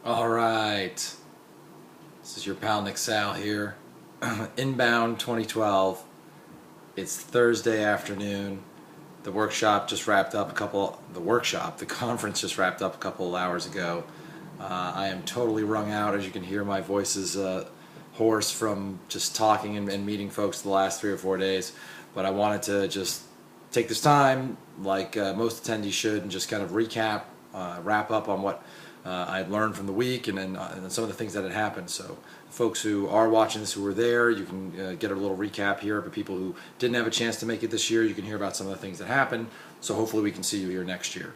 All right, this is your pal Nick Sal here. Inbound 2012. It's Thursday afternoon. The workshop just wrapped up the conference just wrapped up a couple of hours ago. I am totally wrung out. As you can hear, my voice is hoarse from just talking and meeting folks the last 3 or 4 days. But I wanted to just take this time, like most attendees should, and just kind of recap, wrap up on what I had learned from the week and some of the things that had happened. So folks who are watching this, who were there, you can get a little recap here. But people who didn't have a chance to make it this year, you can hear about some of the things that happened. So hopefully we can see you here next year.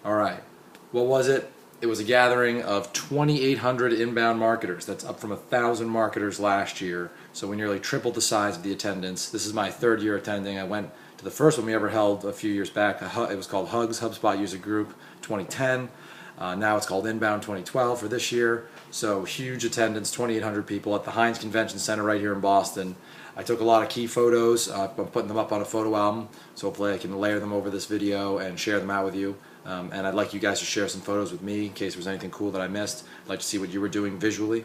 All right, what was it? It was a gathering of 2,800 inbound marketers. That's up from 1,000 marketers last year. So we nearly tripled the size of the attendance. This is my 3rd year attending. I went to the first one we ever held a few years back. It was called Hubspot User Group 2010. Now it's called Inbound 2012 for this year. So huge attendance, 2,800 people at the Heinz Convention Center right here in Boston. I took a lot of key photos. I'm putting them up on a photo album, so hopefully I can layer them over this video and share them out with you. And I'd like you guys to share some photos with me in case there was anything cool that I missed. I'd like to see what you were doing visually.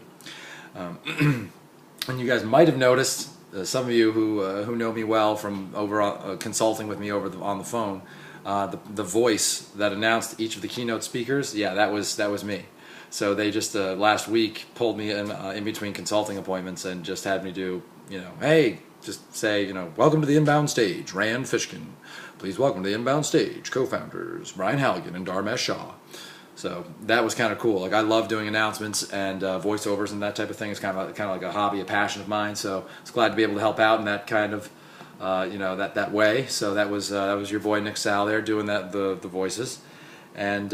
And you guys might have noticed, some of you who know me well from over consulting with me on the phone, the voice that announced each of the keynote speakers, yeah, that was me. So they just last week pulled me in between consulting appointments and just had me do, hey, just say, welcome to the inbound stage, Rand Fishkin. Please welcome to the inbound stage, co-founders Brian Halligan and Dharmesh Shah. So that was kind of cool. Like, I love doing announcements and voiceovers and that type of thing. It's kind of like a hobby, a passion of mine. So I was glad to be able to help out in that kind of that way. So that was your boy Nick Sal there doing the voices. And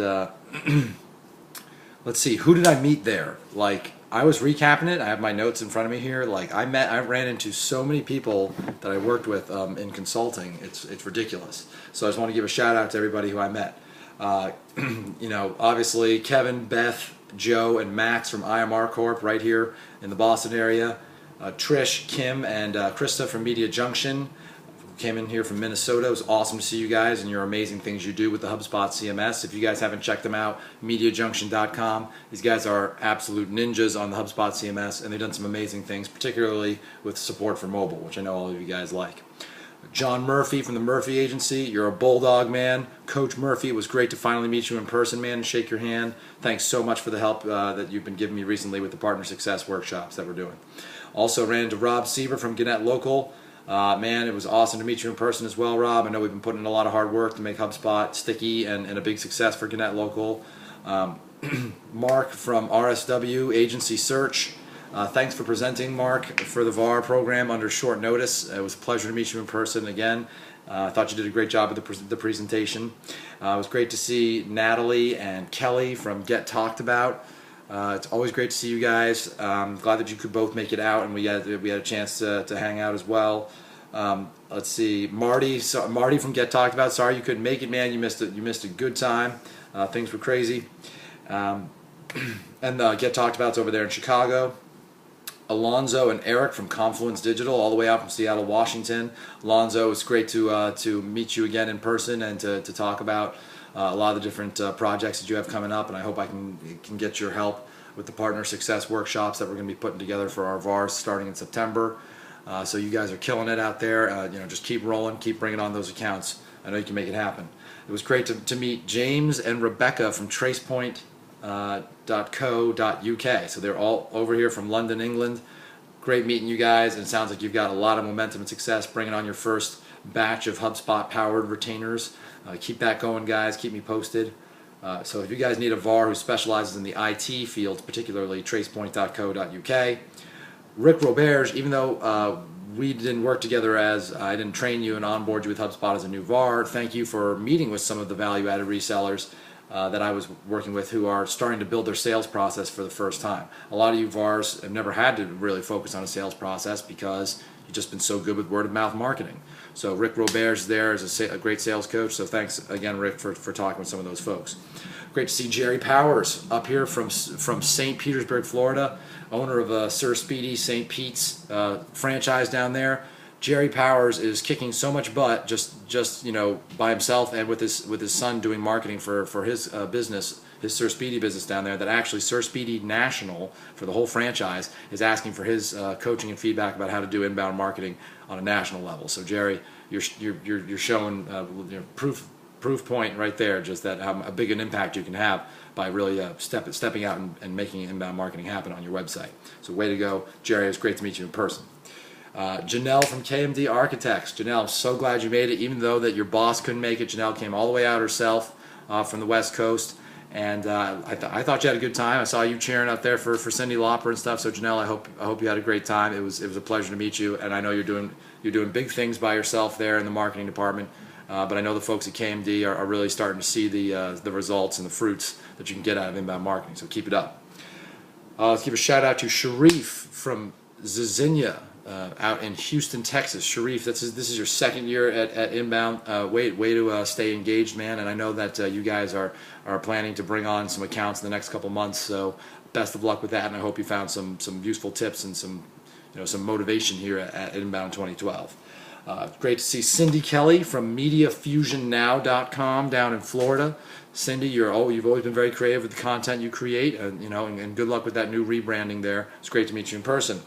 let's see, who did I meet there? Like, I was recapping it. I have my notes in front of me here. Like, I ran into so many people that I worked with in consulting. It's ridiculous. So I just want to give a shout out to everybody who I met. Obviously Kevin, Beth, Joe, and Max from IMR Corp right here in the Boston area. Trish, Kim, and Krista from Media Junction came in here from Minnesota. It was awesome to see you guys and your amazing things you do with the HubSpot CMS. If you guys haven't checked them out, MediaJunction.com. These guys are absolute ninjas on the HubSpot CMS, and they've done some amazing things, particularly with support for mobile, which I know all of you guys like. John Murphy from the Murphy Agency, you're a bulldog, man. Coach Murphy, it was great to finally meet you in person, man, and shake your hand. Thanks so much for the help that you've been giving me recently with the Partner Success workshops that we're doing. Also ran into Rob Siever from Gannett Local. Man, it was awesome to meet you in person as well, Rob. I know we've been putting in a lot of hard work to make HubSpot sticky and a big success for Gannett Local. Mark from RSW Agency Search. Thanks for presenting, Mark, for the VAR program under short notice. It was a pleasure to meet you in person again. I thought you did a great job with the presentation. It was great to see Natalie and Kelly from Get Talked About. It's always great to see you guys. Glad that you could both make it out, and we had a chance to hang out as well. Let's see, Marty from Get Talked About. Sorry you couldn't make it, man. You missed a good time. Things were crazy. And Get Talked About's over there in Chicago. Alonzo and Eric from Confluence Digital, all the way out from Seattle, Washington. Alonzo, it's great to meet you again in person and to talk about a lot of the different projects that you have coming up, and I hope I can get your help with the Partner Success workshops that we're going to be putting together for our VARs starting in September. So you guys are killing it out there. Just keep rolling, keep bringing on those accounts. I know you can make it happen. It was great to meet James and Rebecca from tracepoint.co.uk. So they're all over here from London, England. Great meeting you guys, and it sounds like you've got a lot of momentum and success bringing on your first batch of HubSpot-powered retainers. Keep that going, guys. Keep me posted. So if you guys need a VAR who specializes in the IT field, particularly tracepoint.co.uk. Rick Roberge, even though we didn't work together I didn't train you and onboard you with HubSpot as a new VAR, thank you for meeting with some of the value-added resellers that I was working with who are starting to build their sales process for the first time. A lot of you VARs have never had to really focus on a sales process because you've just been so good with word-of-mouth marketing. So Rick Roberge is there as a great sales coach, so thanks again, Rick, for talking with some of those folks. Great to see Jerry Powers up here from St. Petersburg, Florida, owner of Sir Speedy St. Pete's franchise down there. Jerry Powers is kicking so much butt just by himself and with his son doing marketing for his business, his Sir Speedy business down there, that actually Sir Speedy National, for the whole franchise, is asking for his coaching and feedback about how to do inbound marketing on a national level. So Jerry, you're showing proof point right there, just that how big an impact you can have by really stepping out and making inbound marketing happen on your website. So way to go, Jerry. It's great to meet you in person. Janelle from KMD Architects. Janelle, I'm so glad you made it, even though that your boss couldn't make it. Janelle came all the way out herself from the West Coast, and I thought you had a good time. I saw you cheering out there for Cyndi Lauper and stuff. So Janelle, I hope you had a great time. It was a pleasure to meet you, and I know you're doing big things by yourself there in the marketing department. But I know the folks at KMD are really starting to see the results and the fruits that you can get out of inbound marketing. So keep it up. Let's give a shout out to Sharif from Zizinia. Out in Houston, Texas. Sharif, this is your second year at Inbound. Way to stay engaged, man. And I know that you guys are planning to bring on some accounts in the next couple months. So best of luck with that. And I hope you found some useful tips and some motivation here at Inbound 2012. Great to see Cindy Kelly from MediaFusionNow.com down in Florida. Cindy, you've always been very creative with the content you create, and good luck with that new rebranding there. It's great to meet you in person.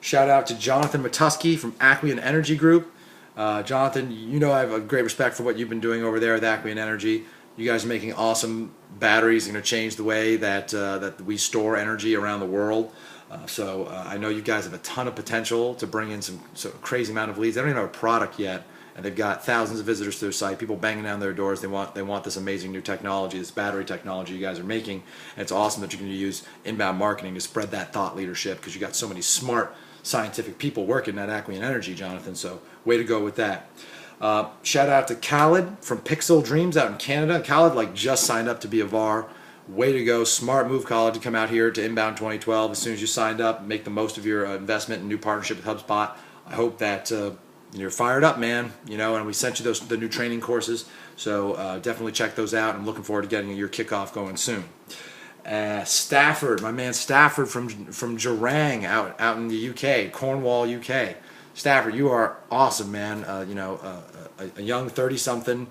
Shout out to Jonathan Matusky from Acquian Energy Group. Jonathan, I have a great respect for what you've been doing over there with Acquian Energy. You guys are making awesome batteries, going to change the way that we store energy around the world. So I know you guys have a ton of potential to bring in some crazy amount of leads. They don't even have a product yet, and they've got thousands of visitors to their site, people banging down their doors. They want this amazing new technology, this battery technology you guys are making. And it's awesome that you're going to use inbound marketing to spread that thought leadership, because you got so many smart scientific people working at Acquian Energy, Jonathan. So way to go with that. Shout out to Khaled from Pixel Dreams out in Canada. Khaled just signed up to be a VAR. Way to go. Smart move, Khaled, to come out here to Inbound 2012 as soon as you signed up. Make the most of your investment and new partnership with HubSpot. I hope that you're fired up, man. And we sent you the new training courses. So definitely check those out. I'm looking forward to getting your kickoff going soon. Stafford, my man Stafford from Jurang out in the UK, Cornwall, UK. Stafford, you are awesome, man. A young 30-something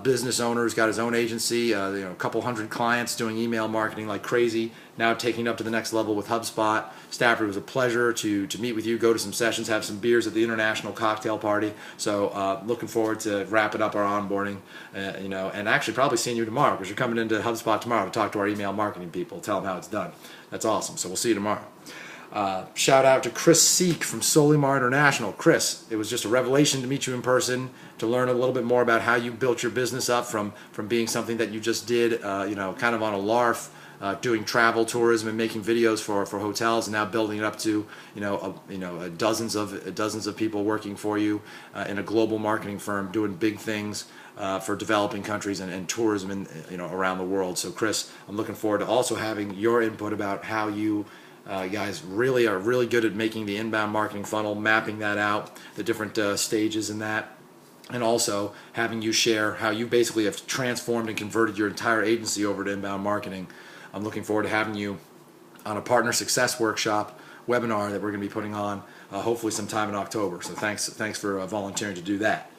business owner who's got his own agency, a couple hundred clients, doing email marketing like crazy, now taking it up to the next level with HubSpot. Stafford, it was a pleasure to meet with you, go to some sessions, have some beers at the International Cocktail Party. So looking forward to wrapping up our onboarding, and actually probably seeing you tomorrow, because you're coming into HubSpot tomorrow to talk to our email marketing people, tell them how it's done. That's awesome. So we'll see you tomorrow. Shout out to Chris Seek from Solimar International. Chris, it was just a revelation to meet you in person, to learn a little bit more about how you built your business up from being something that you just did, kind of on a larf, doing travel tourism and making videos for hotels, and now building it up to dozens of people working for you in a global marketing firm, doing big things for developing countries and tourism around the world. So Chris, I'm looking forward to also having your input about how you guys really are really good at making the inbound marketing funnel, mapping that out, the different stages in that, and also having you share how you basically have transformed and converted your entire agency over to inbound marketing. I'm looking forward to having you on a partner success workshop webinar that we're going to be putting on hopefully sometime in October. So thanks for volunteering to do that.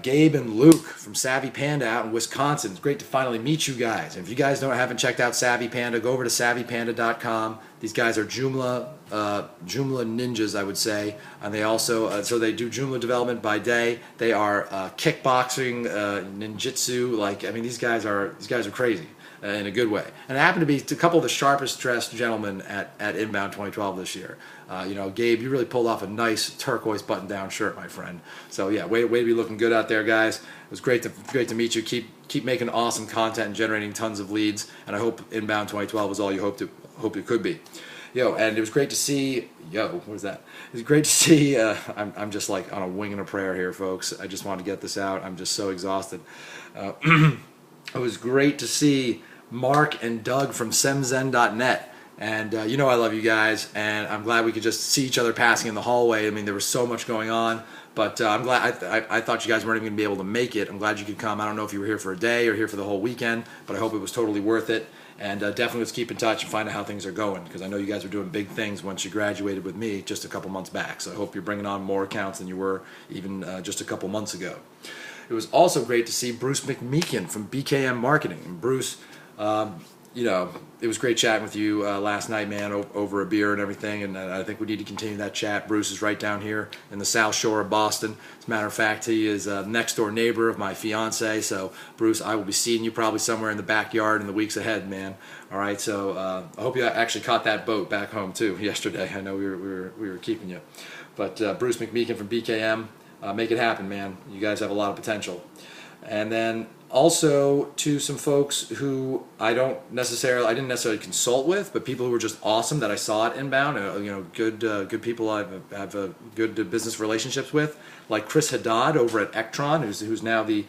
Gabe and Luke from Savvy Panda out in Wisconsin. It's great to finally meet you guys. And if you guys haven't checked out Savvy Panda, go over to savvypanda.com. These guys are Joomla ninjas, I would say, and they also so they do Joomla development by day. They are kickboxing, ninjutsu. These guys are crazy in a good way. And it happened to be a couple of the sharpest dressed gentlemen at Inbound 2012 this year. Gabe, you really pulled off a nice turquoise button-down shirt, my friend. So yeah, way to be looking good out there, guys. It was great to meet you. Keep making awesome content and generating tons of leads. And I hope Inbound 2012 was all you hoped it could be. And it was great to see. What was that? It was great to see. I'm just like on a wing and a prayer here, folks. I just wanted to get this out. I'm just so exhausted. It was great to see Mark and Doug from semzen.net. And I love you guys, and I'm glad we could just see each other passing in the hallway. I mean, there was so much going on, but I'm glad. I thought you guys weren't even going to be able to make it. I'm glad you could come. I don't know if you were here for a day or here for the whole weekend, but I hope it was totally worth it. And definitely let's keep in touch and find out how things are going, because I know you guys are doing big things once you graduated with me just a couple months back. So I hope you're bringing on more accounts than you were even just a couple months ago. It was also great to see Bruce McMeekin from BKM Marketing. And Bruce, you know, it was great chatting with you last night, man, over a beer and everything, and I think we need to continue that chat. Bruce is right down here in the South Shore of Boston. As a matter of fact, he is a next-door neighbor of my fiance, so Bruce, I will be seeing you probably somewhere in the backyard in the weeks ahead, man. All right, so I hope you actually caught that boat back home, too, yesterday. I know we were keeping you. But Bruce McMeekin from BKM, make it happen, man. You guys have a lot of potential. And then also to some folks who I didn't necessarily consult with, but people who were just awesome that I saw at Inbound, you know, good people I have good business relationships with, like Chris Haddad over at Ectron, who's now the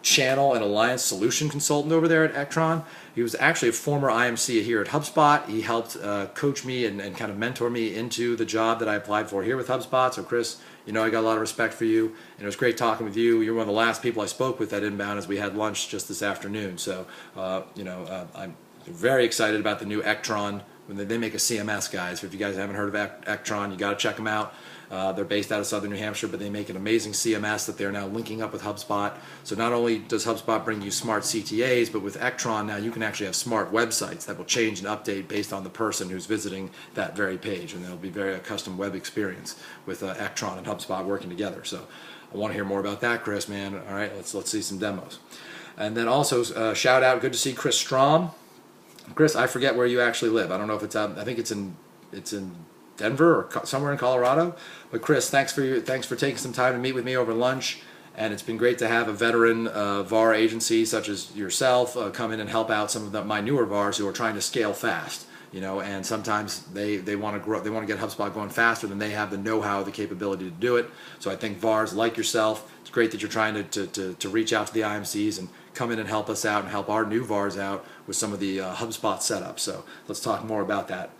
channel and alliance solution consultant over there at Ectron. He was actually a former IMC here at Hubspot. He helped coach me and kind of mentor me into the job that I applied for here with Hubspot. So Chris, you know I got a lot of respect for you, and it was great talking with you. You're one of the last people I spoke with at Inbound as we had lunch just this afternoon. So you know, I'm very excited about the new Ectron. When they make a CMS, guys. If you guys haven't heard of Ectron, you got to check them out. They're based out of Southern New Hampshire, but they make an amazing CMS that they're now linking up with HubSpot. So not only does HubSpot bring you smart CTAs, but with Ectron now you can actually have smart websites that will change and update based on the person who's visiting that very page, and it'll be a custom web experience with Ectron and HubSpot working together. So I want to hear more about that, Chris, man. All right, let's see some demos. And then also shout out, good to see Chris Strom. Chris, I forget where you actually live. I don't know if it's out. I think it's in Denver or somewhere in Colorado. But Chris, thanks for taking some time to meet with me over lunch. And it's been great to have a veteran VAR agency such as yourself come in and help out some of my newer VARs who are trying to scale fast. You know, and sometimes they want to grow. They want to get HubSpot going faster than they have the know-how, the capability to do it. So I think VARs like yourself, it's great that you're trying to reach out to the IMCs and come in and help us out and help our new VARs out with some of the HubSpot setup. So let's talk more about that.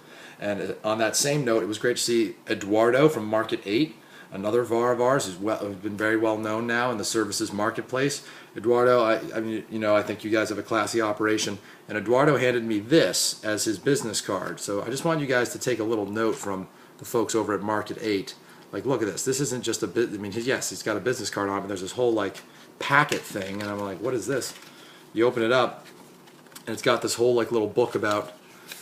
And on that same note, it was great to see Eduardo from Market 8, another VAR of ours, who's been very well known now in the services marketplace. Eduardo, I mean, you know, I think you guys have a classy operation. And Eduardo handed me this as his business card. So I just want you guys to take a little note from the folks over at Market 8. Like, look at this. This isn't just a bit. I mean, yes, he's got a business card on it, but there's this whole like packet thing, and I'm like, what is this? You open it up, and it's got this whole like little book about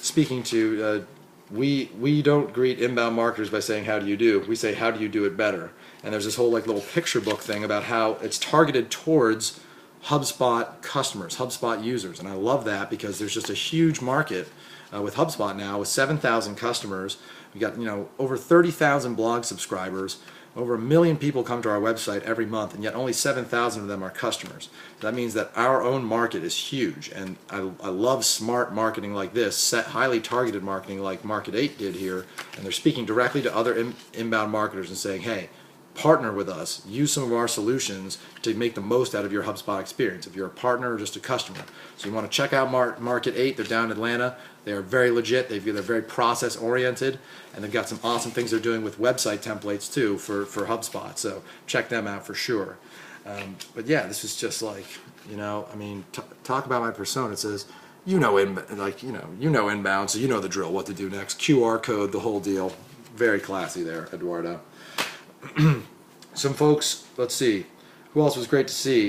speaking to. We don't greet inbound marketers by saying how do you do. We say how do you do it better. And there's this whole like little picture book thing about how it's targeted towards HubSpot customers, HubSpot users, and I love that because there's just a huge market with HubSpot now with 7,000 customers. We got, you know, over 30,000 blog subscribers. Over 1 million people come to our website every month, and yet only 7,000 of them are customers. That means that our own market is huge, and I love smart marketing like this, highly targeted marketing like Market 8 did here, and they're speaking directly to other inbound marketers and saying, hey, partner with us, use some of our solutions to make the most out of your HubSpot experience, if you're a partner or just a customer. So you want to check out Market 8, they're down in Atlanta. They are very legit, they're very process oriented, and they've got some awesome things they're doing with website templates too for HubSpot, so check them out for sure. But yeah, this is just like, you know, I mean, talk about my persona. It says, you know inbound, so you know the drill, what to do next, QR code, the whole deal. Very classy there, Eduardo. Some folks, let's see, who else was great to see?